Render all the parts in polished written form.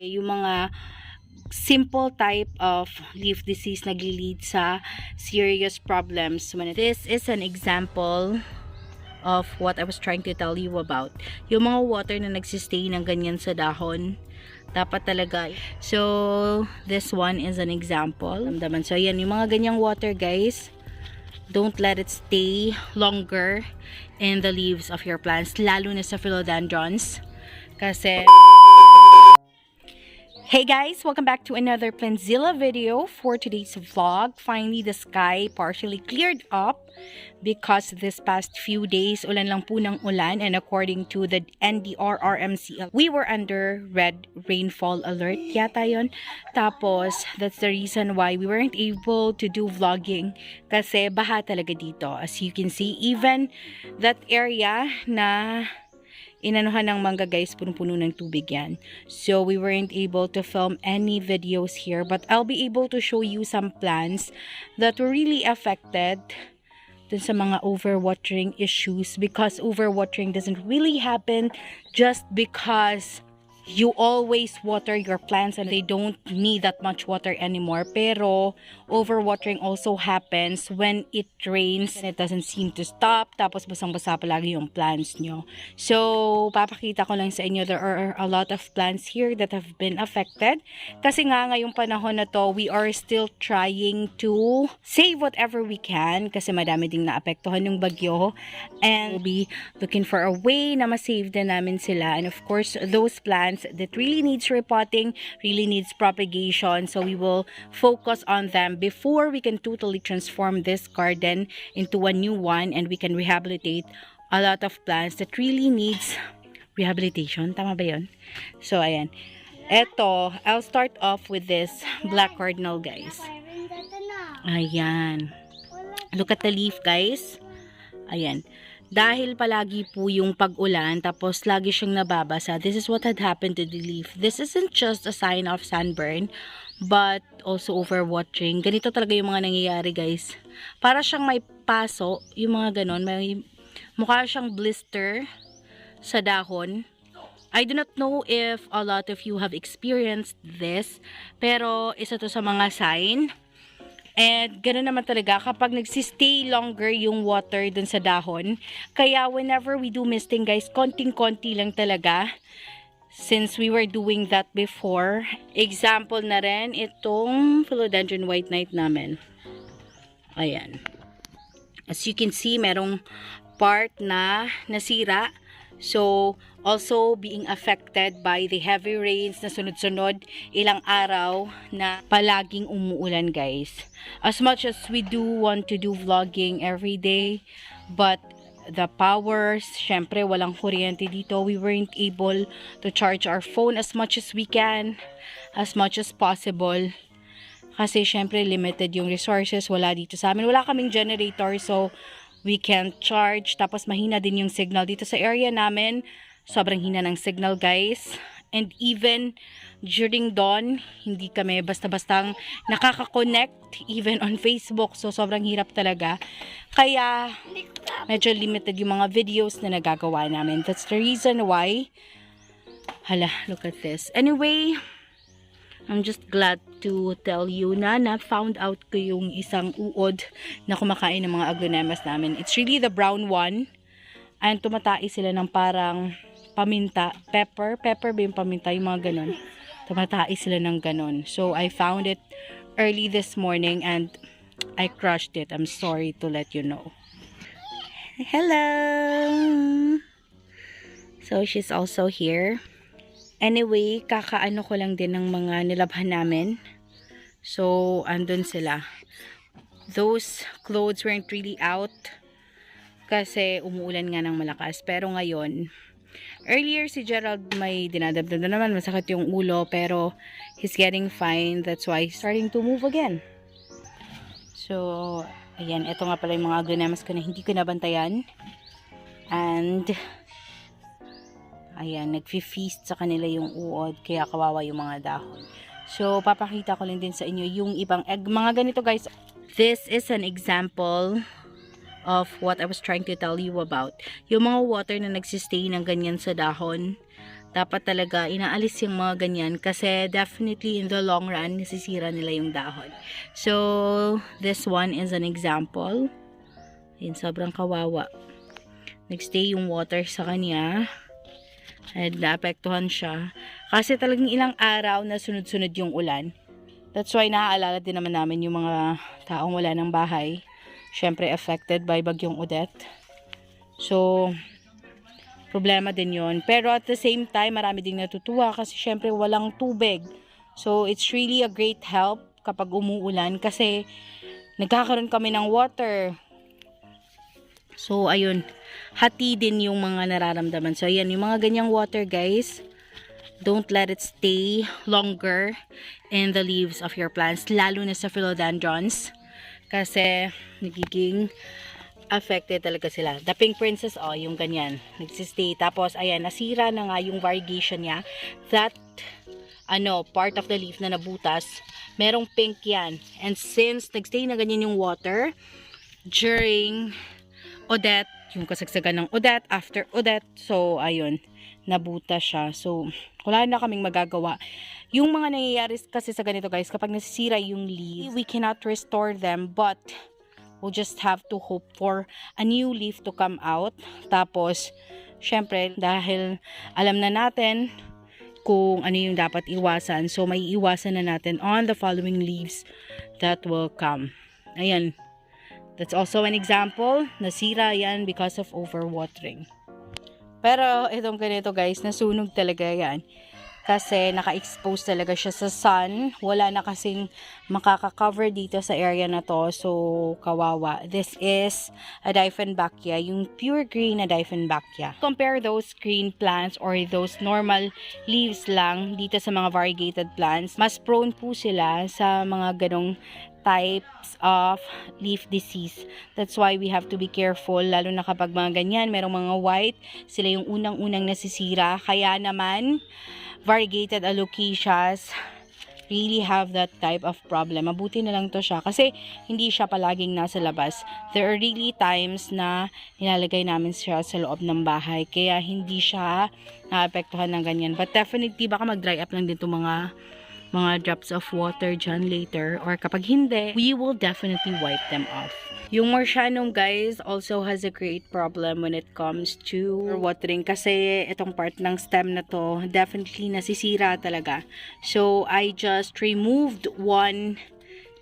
Yung mga simple type of leaf disease nagli-lead sa serious problems. This is an example of what I was trying to tell you about. Yung mga water na nagsistay ng ganyan sa dahon, dapat talaga. So, this one is an example. So, yan, yung mga ganyang water, guys, don't let it stay longer in the leaves of your plants, lalo na sa philodendrons. Kasi hey guys, welcome back to another PLANTZILLA video. For today's vlog, finally the sky partially cleared up because this past few days, ulan lang po ng ulan, and according to the NDRRMC, we were under red rainfall alert yata yun. Tapos, that's the reason why we weren't able to do vlogging kasi baha talaga dito. As you can see, even that area na inanuhan ng mangga, guys, punong-puno ng tubig yan. So, we weren't able to film any videos here, but I'll be able to show you some plants that were really affected dun sa mga overwatering issues, because overwatering doesn't really happen just because you always water your plants and they don't need that much water anymore. Pero overwatering also happens when it rains and it doesn't seem to stop, tapos basang-basa palagi yung plants nyo. So, papakita ko lang sa inyo, there are a lot of plants here that have been affected. Kasi nga ngayong panahon na to, we are still trying to save whatever we can kasi madami ding naapektuhan yung bagyo, and we'll be looking for a way na ma-save din namin sila. And of course, those plants that really needs repotting, really needs propagation, so we will focus on them before we can totally transform this garden into a new one, and we can rehabilitate a lot of plants that really needs rehabilitation. Tama ba yun? So ayan, eto, I'll start off with this black cardinal, guys. Ayan, look at the leaf, guys. Ayan, dahil palagi po yung pag-ulan, tapos lagi siyang nababasa, this is what had happened to the leaf. This isn't just a sign of sunburn, but also overwatering. Ganito talaga yung mga nangyayari, guys. Para siyang may paso, yung mga ganon, may mukha siyang blister sa dahon. I do not know if a lot of you have experienced this, pero isa to sa mga sign. And ganoon naman talaga kapag nagsistay longer yung water dun sa dahon. Kaya whenever we do misting, guys, konting-konti lang talaga. Since we were doing that before. Example na rin itong Philodendron white knight namin. Ayan. As you can see, merong part na nasira. So, also being affected by the heavy rains na sunod-sunod ilang araw na palaging umuulan, guys. As much as we do want to do vlogging every day, but the powers, syempre walang kuryente dito. We weren't able to charge our phone as much as we can, as much as possible. Kasi syempre limited yung resources, wala dito sa amin. Wala kaming generator, so we can't charge. Tapos mahina din yung signal dito sa area namin. Sobrang hina ng signal, guys. And even during dawn, hindi kami basta-bastang nakaka-connect even on Facebook. So, sobrang hirap talaga. Kaya, medyo limited yung mga videos na nagagawa namin. That's the reason why. Hala, look at this. Anyway, I'm just glad to tell you na na-found out ko yung isang uod na kumakain ng mga aglonemas namin. It's really the brown one. And tumatai sila ng parang paminta, pepper ba yung paminta, yung mga ganon. Tumatai sila ng ganon. So, I found it early this morning and I crushed it. I'm sorry to let you know. Hello! So, she's also here. Anyway, kakaano ko lang din ng mga nilabhan namin. So, andun sila. Those clothes weren't really out kasi umuulan nga ng malakas. Pero ngayon, earlier si Gerald may dinadabdab na naman, masakit yung ulo, pero he's getting fine. That's why he's starting to move again. So, ayan, ito nga pala yung mga aglonemas ko na hindi ko nabantayan. And ayan, nagfi-feast sa kanila yung uod, kaya kawawa yung mga dahon. So, papakita ko lang din sa inyo yung ibang egg. Mga ganito, guys. This is an example of what I was trying to tell you about. Yung mga water na nagsistay ng ganyan sa dahon, dapat talaga inaalis yung mga ganyan kasi definitely in the long run nasisira nila yung dahon. So this one is an example. Ayun, sobrang kawawa. Nagstay yung water sa kanya and naapektuhan siya kasi talagang ilang araw na sunod-sunod yung ulan. That's why naaalala din naman namin yung mga taong wala ng bahay, syempre affected by bagyong Odette. So problema din yon. Pero at the same time, marami ding natutuwa kasi syempre walang tubig. So, it's really a great help kapag umuulan kasi nagkakaroon kami ng water. So, ayun. Hati din yung mga nararamdaman. So, ayan. Yung mga ganyang water, guys, don't let it stay longer in the leaves of your plants. Lalo na sa philodendrons. Kasi, nagiging affected talaga sila. The pink princess, oh, yung ganyan. Nagsistay. Tapos, ayan, nasira na nga yung variegation niya. That, part of the leaf na nabutas, merong pink yan. And since nagstay na ganyan yung water, during Odette, yung kasagsagan ng Odette, after Odette, so, ayun, nabutas siya. So, wala na kaming magagawa. Yung mga nangyayari kasi sa ganito, guys, kapag nasisira yung leaf, we cannot restore them, but we'll just have to hope for a new leaf to come out. Tapos, syempre, dahil alam na natin kung ano yung dapat iwasan, so may iwasan na natin on the following leaves that will come. Ayan. That's also an example. Nasira yan because of overwatering. Pero, itong ganito guys, nasunog talaga yan. Kasi naka-expose talaga siya sa sun. Wala na kasing makaka-cover dito sa area na to. So, kawawa. This is a Dieffenbachia, yung pure green na Dieffenbachia. Compare those green plants or those normal leaves lang dito sa mga variegated plants. Mas prone po sila sa mga ganong types of leaf disease. That's why we have to be careful, lalo na kapag mga ganyan, merong mga white, sila yung unang-unang nasisira. Kaya naman, variegated alocasias really have that type of problem. Mabuti na lang to siya kasi hindi siya palaging nasa labas. There are really times na nilalagay namin siya sa loob ng bahay kaya hindi siya naapektuhan ng ganyan. But definitely baka mag-dry up lang dito mga drops of water dyan later, or kapag hindi, we will definitely wipe them off. Yung Marcianum, guys, also has a great problem when it comes to watering kasi itong part ng stem na to definitely nasisira talaga. So, I just removed one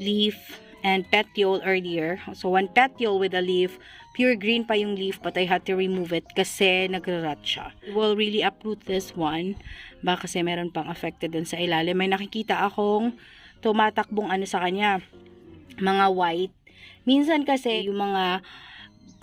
leaf and petiole earlier. So, one petiole with a leaf. Pure green pa yung leaf, but I had to remove it kasi nagra-rot siya. We will really uproot this one. Baka kasi meron pang affected dun sa ilalim. May nakikita akong tumatakbong sa kanya. Mga white. Minsan kasi yung mga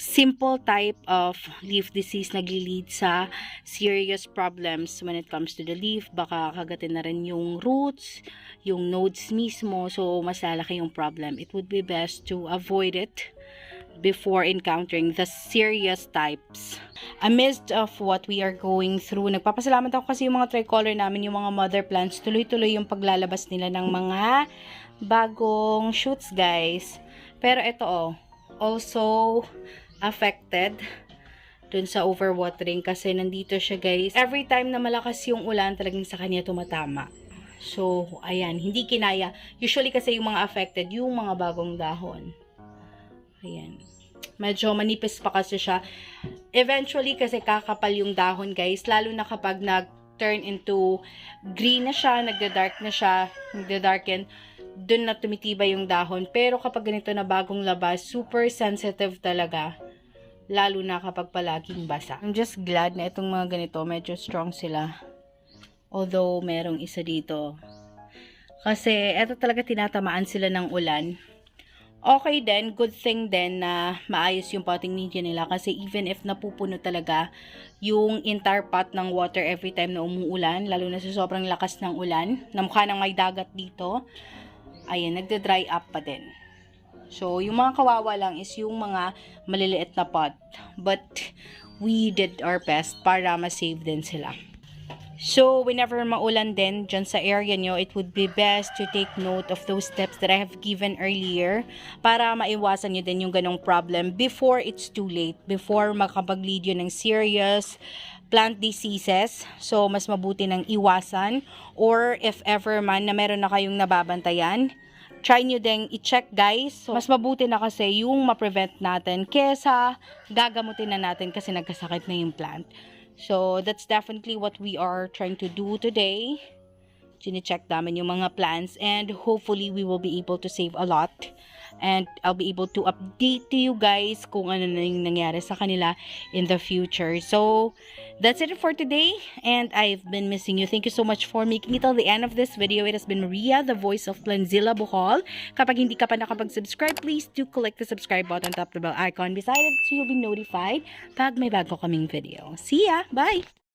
simple type of leaf disease nagli-lead sa serious problems when it comes to the leaf. Baka kagatin na rin yung roots, yung nodes mismo. So, mas lalaki yung problem. It would be best to avoid it before encountering the serious types. Amidst of what we are going through, nagpapasalamat ako kasi yung mga tricolor namin, yung mga mother plants, tuloy-tuloy yung paglalabas nila ng mga bagong shoots, guys. Pero ito also affected dun sa overwatering kasi nandito siya, guys. Every time na malakas yung ulan, talagang sa kanya tumatama. So, ayan, hindi kinaya. Usually kasi yung mga affected, yung mga bagong dahon. Ayan. Medyo manipis pa kasi siya. Eventually, kasi kakapal yung dahon, guys. Lalo na kapag nag-turn into green na siya, nagda-dark na siya, nagda-darken, dun na tumitibay yung dahon. Pero kapag ganito na bagong labas, super sensitive talaga. Lalo na kapag palaging basa. I'm just glad na itong mga ganito, medyo strong sila. Although, merong isa dito. Kasi, eto talaga tinatamaan sila ng ulan. Okay din, good thing din na maayos yung potting media nila kasi even if napupuno talaga yung entire pot ng water every time na umuulan, lalo na sa sobrang lakas ng ulan, na mukha nang may dagat dito, ayan, nagda-dry up pa din. So, yung mga kawawa lang is yung mga maliliit na pot. But, we did our best para ma-save din sila. So, whenever maulan din dyan sa area nyo, it would be best to take note of those steps that I have given earlier para maiwasan nyo din yung ganong problem before it's too late, before makapag-lead yun ng serious plant diseases. So, mas mabuti ng iwasan. Or if ever man na meron na kayong nababantayan, try nyo ding i-check guys. So, mas mabuti na kasi yung ma-prevent natin kesa gagamutin na natin kasi nagkasakit na yung plant. So, that's definitely what we are trying to do today. Chine-check namin yung mga plants and hopefully we will be able to save a lot. And I'll be able to update to you guys kung ano na yung nangyari sa kanila in the future. So, that's it for today. And I've been missing you. Thank you so much for making it till the end of this video. It has been Maria, the voice of PLANTZILLA BHL. Kapag hindi ka pa nakapag-subscribe, please do click the subscribe button, tap the bell icon beside it so you'll be notified pag may bago kaming video. See ya! Bye!